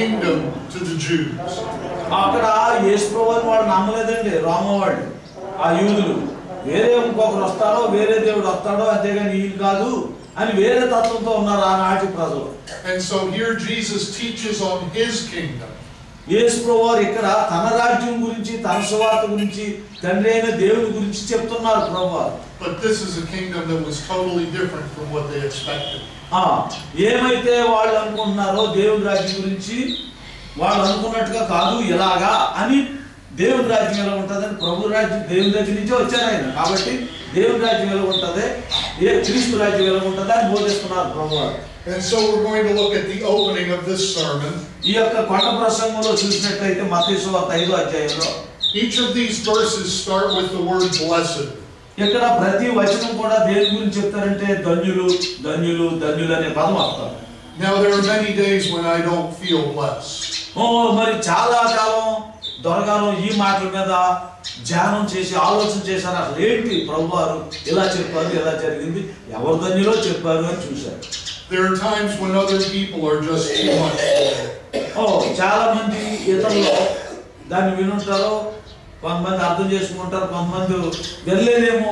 kingdom to the Jews. అక్కడ యేసు ప్రభువుని వాళ్ళు నమ్మలేదండి రోమా వాళ్ళు ఆ యూదులు వేరే ఇంకొకరు వస్తారో వేరే దేవుడు వస్తాడో అంతేగాని వీళ్ళు కాదు అని వేరే తత్వంతో ఉన్నారు ఆనాటి ప్రజలు. And so here Jesus teaches on his kingdom. యేసు ప్రభువు ఇక్కడ తన రాజ్యం గురించి తన సువార్త గురించి తండ్రి అయిన దేవుని గురించి చెప్తున్నారు ప్రభువు. But this is a kingdom that was totally different from what they expected. ఏమైతే వాళ్ళు అనుకుంటున్నారో దేవుని రాజ్యం గురించి వాళ్ళు అనుకున్నట్టుగా కాదు ఇలాగా అని దేవుని రాజ్యం ఎలా ఉంటుందని ప్రభు రాజ్యం దేవుని దగ్గర నుంచే వచ్చారు ఆయన కాబట్టి దేవుని రాజ్యం ఎలా ఉంటుంది క్రీస్తు రాజ్యం ఎలా ఉంటుంది అని బోధిస్తున్నారు ప్రభువు. And so we're going to look at the opening of this sermon. ఈ యొక్క కొండ ప్రసంగంలో చూసినట్లయితే మత్తయి సువార్త 5వ అధ్యాయంలో Each of these verses start with the word blessed. ఇక్కడ ప్రతి వచనం కూడా దేని గురించి చెప్తారంటే ధన్యులు ధన్యులు ధన్యులు అనే పదం వస్తారు. Now there are many days when I don't feel blessed. మరి చాలా కాలం దొరగాను ఈ మాటల మీద ధ్యానం చేసి ఆలోచన చేశారు అసలు ఏంటి ప్రభువారు ఇలా చెప్పారు ఇలా జరిగింది ఎవరు ధన్యులో చెప్పారు అని చూశారు. There are times when other people are just too much. చాలా మంది ఇతరులు దాన్ని వినుంటారో కొంతమంది అర్థం చేసుకుంటారు కొంతమంది వెళ్ళలేదేమో